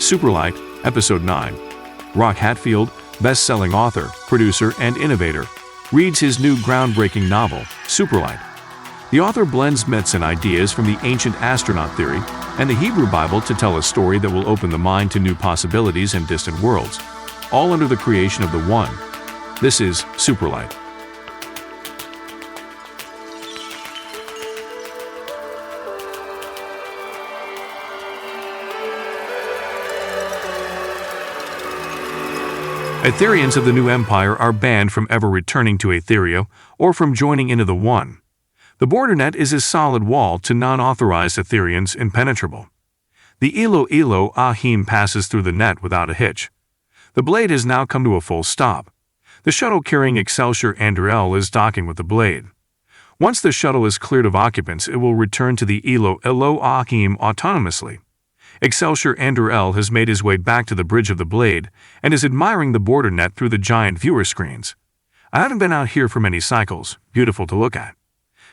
SUPERLIGHT Episode IX. Roc Hatfield, best-selling author, producer, and innovator, reads his new groundbreaking novel, SUPERLIGHT. The author blends myths and ideas from the Ancient Astronaut Theory and the Hebrew Bible to tell a story that will open the mind to new possibilities and distant worlds, all under the creation of the One. This is SUPERLIGHT. Aetherians of the New Empire are banned from ever returning to Aetheria or from joining into the One. The border net is a solid wall to non-authorized Aetherians impenetrable. The Elo Ahim passes through the net without a hitch. The blade has now come to a full stop. The shuttle carrying Excelsior Andriel is docking with the blade. Once the shuttle is cleared of occupants, it will return to the Elo Ahim autonomously. Excelsior Andriel has made his way back to the bridge of the blade and is admiring the border net through the giant viewer screens. I haven't been out here for many cycles, beautiful to look at.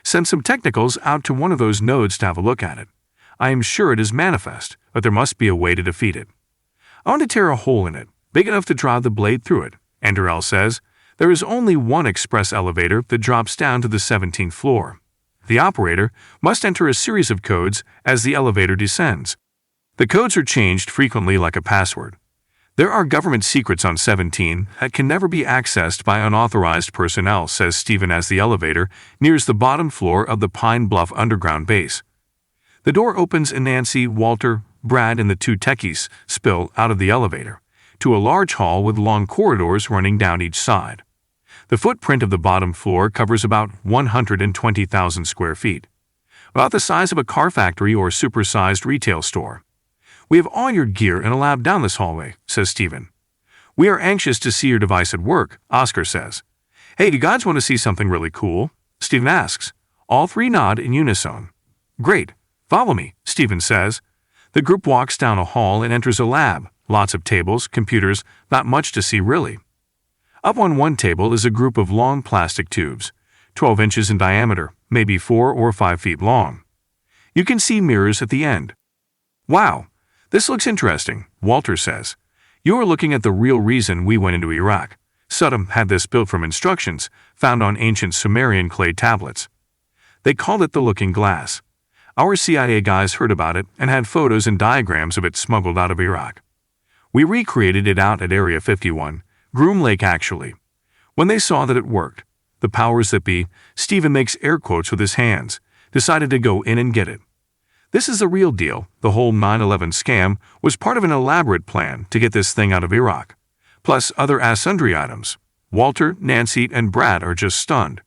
Send some technicals out to one of those nodes to have a look at it. I am sure it is manifest, but there must be a way to defeat it. I want to tear a hole in it, big enough to drive the blade through it, Andriel says. There is only one express elevator that drops down to the 17th floor. The operator must enter a series of codes as the elevator descends. The codes are changed frequently like a password. There are government secrets on 17 that can never be accessed by unauthorized personnel, says Stephen as the elevator nears the bottom floor of the Pine Bluff underground base. The door opens and Nancy, Walter, Brad, and the two techies spill out of the elevator to a large hall with long corridors running down each side. The footprint of the bottom floor covers about 120,000 square feet, about the size of a car factory or supersized retail store. We have all your gear in a lab down this hallway, says Stephen. We are anxious to see your device at work, Oscar says. Hey, do you guys want to see something really cool? Stephen asks. All three nod in unison. Great. Follow me, Stephen says. The group walks down a hall and enters a lab. Lots of tables, computers, not much to see really. Up on one table is a group of long plastic tubes, 12 inches in diameter, maybe 4 or 5 feet long. You can see mirrors at the end. Wow. This looks interesting, Walter says. You are looking at the real reason we went into Iraq. Saddam had this built from instructions found on ancient Sumerian clay tablets. They called it the Looking Glass. Our CIA guys heard about it and had photos and diagrams of it smuggled out of Iraq. We recreated it out at Area 51, Groom Lake actually. When they saw that it worked, the powers that be, Stephen makes air quotes with his hands, decided to go in and get it. This is the real deal. The whole 9/11 scam was part of an elaborate plan to get this thing out of Iraq, plus other sundry items. Walter, Nancy, and Brad are just stunned.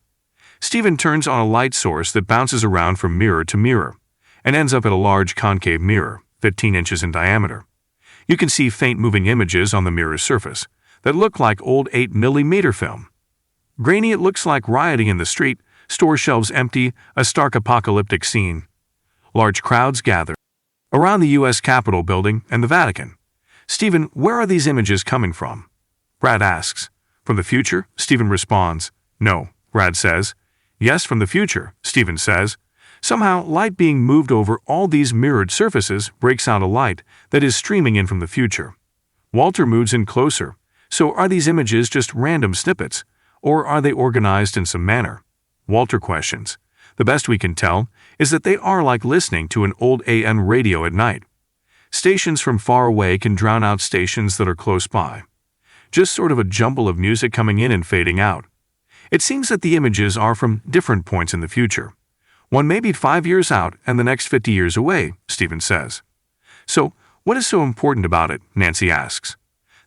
Stephen turns on a light source that bounces around from mirror to mirror and ends up at a large concave mirror, 15 inches in diameter. You can see faint moving images on the mirror's surface that look like old 8mm film. Grainy, it looks like rioting in the street, store shelves empty, a stark apocalyptic scene. Large crowds gather around the U.S. Capitol building and the Vatican. Stephen, where are these images coming from? Brad asks. From the future? Stephen responds. No, Brad says. Yes, from the future, Stephen says. Somehow, light being moved over all these mirrored surfaces breaks out a light that is streaming in from the future. Walter moves in closer. So are these images just random snippets, or are they organized in some manner? Walter questions. The best we can tell is that they are like listening to an old AM radio at night. Stations from far away can drown out stations that are close by. Just sort of a jumble of music coming in and fading out. It seems that the images are from different points in the future. One may be 5 years out and the next 50 years away, Stephen says. So, what is so important about it? Nancy asks.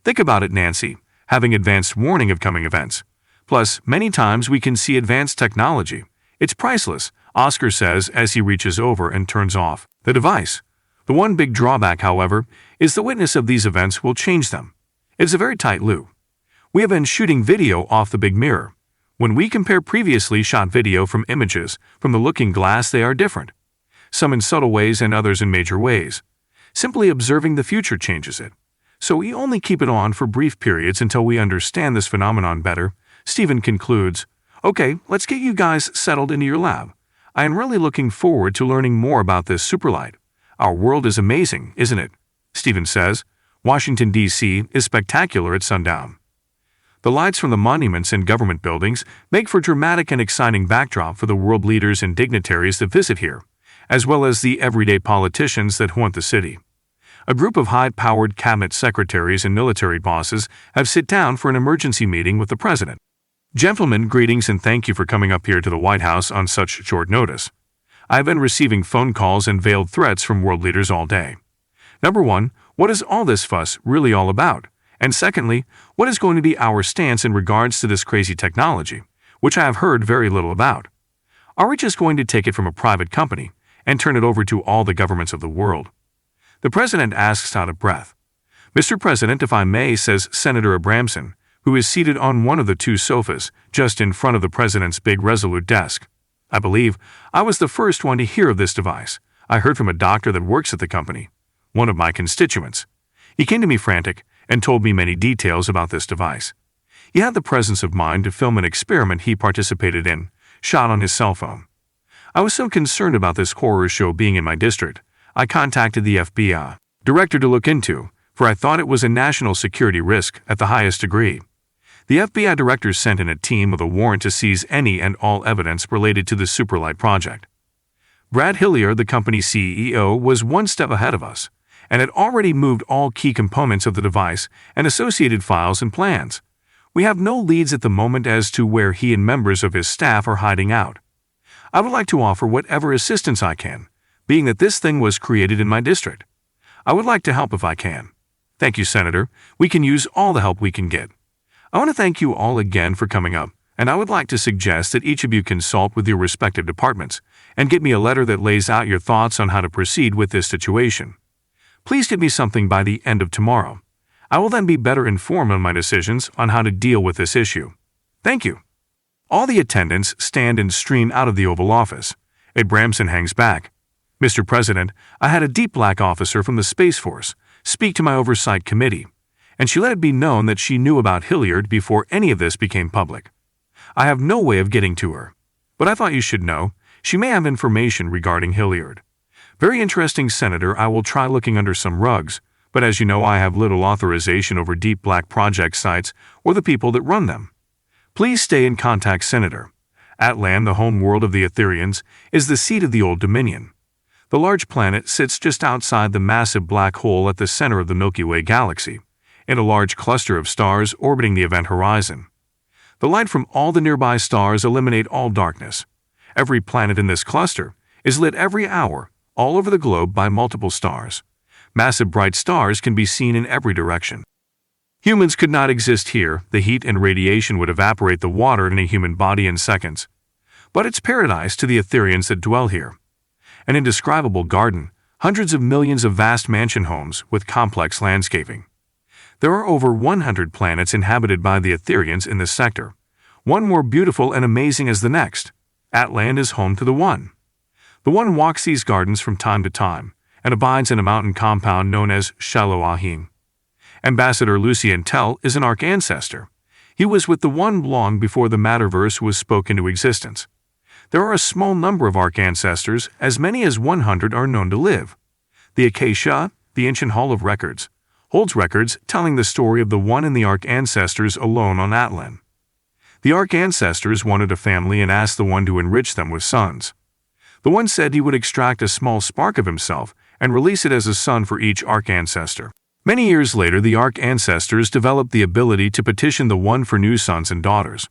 Think about it, Nancy, having advanced warning of coming events. Plus, many times we can see advanced technology. It's priceless, Oscar says as he reaches over and turns off the device. The one big drawback, however, is the witness of these events will change them. It's a very tight loop. We have been shooting video off the big mirror. When we compare previously shot video from images from the Looking Glass, they are different. Some in subtle ways and others in major ways. Simply observing the future changes it. So we only keep it on for brief periods until we understand this phenomenon better. Stephen concludes, Okay, let's get you guys settled into your lab. I am really looking forward to learning more about this SUPERLIGHT. Our world is amazing, isn't it? Stephen says. Washington, D.C. is spectacular at sundown. The lights from the monuments and government buildings make for a dramatic and exciting backdrop for the world leaders and dignitaries that visit here, as well as the everyday politicians that haunt the city. A group of high-powered cabinet secretaries and military bosses have sit down for an emergency meeting with the president. Gentlemen, greetings and thank you for coming up here to the White House on such short notice. I've been receiving phone calls and veiled threats from world leaders all day. Number one, what is all this fuss really all about? And secondly, what is going to be our stance in regards to this crazy technology, which I have heard very little about? Are we just going to take it from a private company and turn it over to all the governments of the world? The president asks out of breath. Mr. President, if I may, says Senator Abramson, who is seated on one of the two sofas just in front of the president's big resolute desk. I believe I was the first one to hear of this device. I heard from a doctor that works at the company, one of my constituents. He came to me frantic and told me many details about this device. He had the presence of mind to film an experiment he participated in, shot on his cell phone. I was so concerned about this horror show being in my district, I contacted the FBI director to look into, for I thought it was a national security risk at the highest degree. The FBI director sent in a team with a warrant to seize any and all evidence related to the SUPERLIGHT project. Brad Hilliard, the company's CEO, was one step ahead of us, and had already moved all key components of the device and associated files and plans. We have no leads at the moment as to where he and members of his staff are hiding out. I would like to offer whatever assistance I can, being that this thing was created in my district. I would like to help if I can. Thank you, Senator. We can use all the help we can get. I want to thank you all again for coming up, and I would like to suggest that each of you consult with your respective departments and get me a letter that lays out your thoughts on how to proceed with this situation. Please get me something by the end of tomorrow. I will then be better informed on my decisions on how to deal with this issue. Thank you. All the attendants stand and stream out of the Oval Office. Abramson hangs back. Mr. President, I had a deep black officer from the Space Force speak to my oversight committee, and she let it be known that she knew about Hilliard before any of this became public. I have no way of getting to her, but I thought you should know. She may have information regarding Hilliard. Very interesting, Senator. I will try looking under some rugs, but as you know, I have little authorization over deep black project sites or the people that run them. Please stay in contact, Senator. Atlan, the home world of the Etherians, is the seat of the Old Dominion. The large planet sits just outside the massive black hole at the center of the Milky Way galaxy, in a large cluster of stars orbiting the event horizon. The light from all the nearby stars eliminate all darkness. Every planet in this cluster is lit every hour, all over the globe by multiple stars. Massive bright stars can be seen in every direction. Humans could not exist here. The heat and radiation would evaporate the water in a human body in seconds. But it's paradise to the Etherians that dwell here. An indescribable garden, hundreds of millions of vast mansion homes with complex landscaping. There are over 100 planets inhabited by the Etherians in this sector, one more beautiful and amazing as the next. Atlan is home to the One. The One walks these gardens from time to time and abides in a mountain compound known as Shaloahim. Ambassador Lucien Tell is an Ark ancestor. He was with the One long before the Matterverse was spoken into existence. There are a small number of Ark ancestors, as many as 100 are known to live. The Acacia, the ancient Hall of Records, holds records telling the story of the One and the Ark ancestors alone on Atlan. The Ark ancestors wanted a family and asked the One to enrich them with sons. The One said he would extract a small spark of himself and release it as a son for each Ark ancestor. Many years later, the Ark ancestors developed the ability to petition the One for new sons and daughters.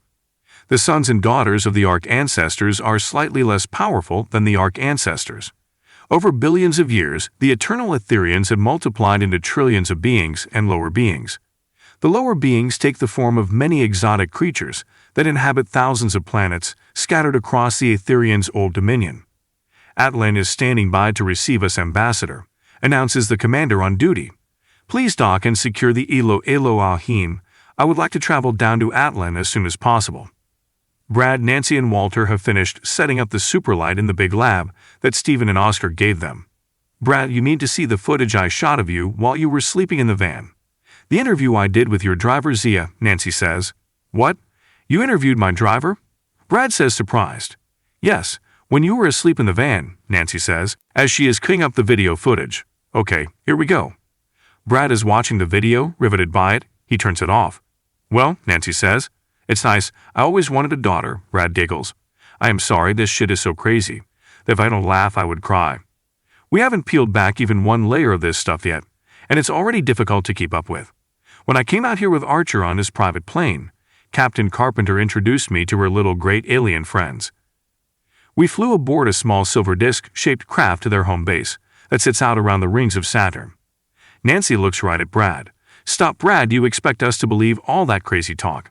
The sons and daughters of the Ark ancestors are slightly less powerful than the Ark ancestors. Over billions of years, the eternal Etherians have multiplied into trillions of beings and lower beings. The lower beings take the form of many exotic creatures that inhabit thousands of planets scattered across the Etherians' Old Dominion. Atlan is standing by to receive us, Ambassador, announces the commander on duty. Please dock and secure the Elohim. I would like to travel down to Atlan as soon as possible. Brad, Nancy, and Walter have finished setting up the SUPERLIGHT in the big lab that Stephen and Oscar gave them. Brad, you need to see the footage I shot of you while you were sleeping in the van. The interview I did with your driver Zia, Nancy says. What? You interviewed my driver? Brad says, surprised. Yes, when you were asleep in the van, Nancy says, as she is cutting up the video footage. Okay, here we go. Brad is watching the video, riveted by it. He turns it off. "Well," Nancy says. "It's nice. I always wanted a daughter," Brad giggles. "I am sorry, this shit is so crazy that if I don't laugh, I would cry. We haven't peeled back even one layer of this stuff yet, and it's already difficult to keep up with. When I came out here with Archer on his private plane, Captain Carpenter introduced me to her little great alien friends. We flew aboard a small silver disc-shaped craft to their home base that sits out around the rings of Saturn." Nancy looks right at Brad. "Stop, Brad, do you expect us to believe all that crazy talk?"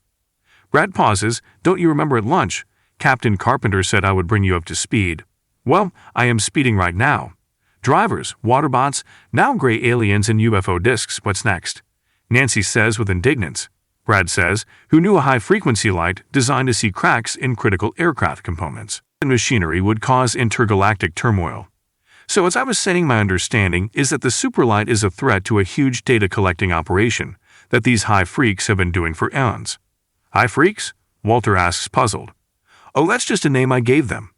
Brad pauses. "Don't you remember at lunch? Captain Carpenter said I would bring you up to speed. Well, I am speeding right now. Drivers, water bots, now gray aliens and UFO discs, what's next?" Nancy says with indignance. Brad says, "Who knew a high-frequency light designed to see cracks in critical aircraft components and machinery would cause intergalactic turmoil?" So as I was saying, my understanding is that the superlight is a threat to a huge data-collecting operation that these high freaks have been doing for eons. "High freaks?" Walter asks, puzzled. "Oh, that's just a name I gave them.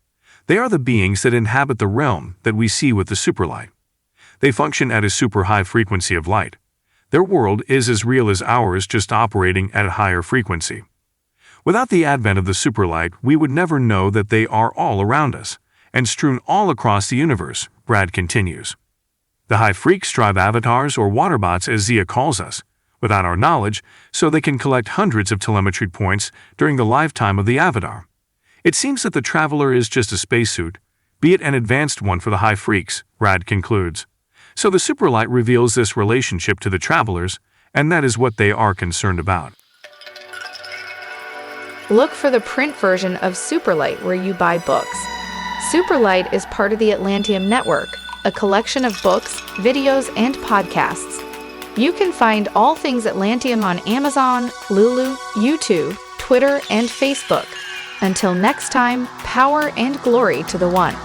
They are the beings that inhabit the realm that we see with the superlight. They function at a super high frequency of light. Their world is as real as ours, just operating at a higher frequency. Without the advent of the superlight, we would never know that they are all around us, and strewn all across the universe," Brad continues. "The high freaks drive avatars or waterbots, as Zia calls us, without our knowledge, so they can collect hundreds of telemetry points during the lifetime of the avatar. It seems that the traveler is just a spacesuit, be it an advanced one for the high freaks," Brad concludes. "So the superlight reveals this relationship to the travelers, and that is what they are concerned about." Look for the print version of Superlight where you buy books. Superlight is part of the Atlanteum Network, a collection of books, videos, and podcasts. You can find all things Atlanteum on Amazon, Lulu, YouTube, Twitter, and Facebook. Until next time, power and glory to the One.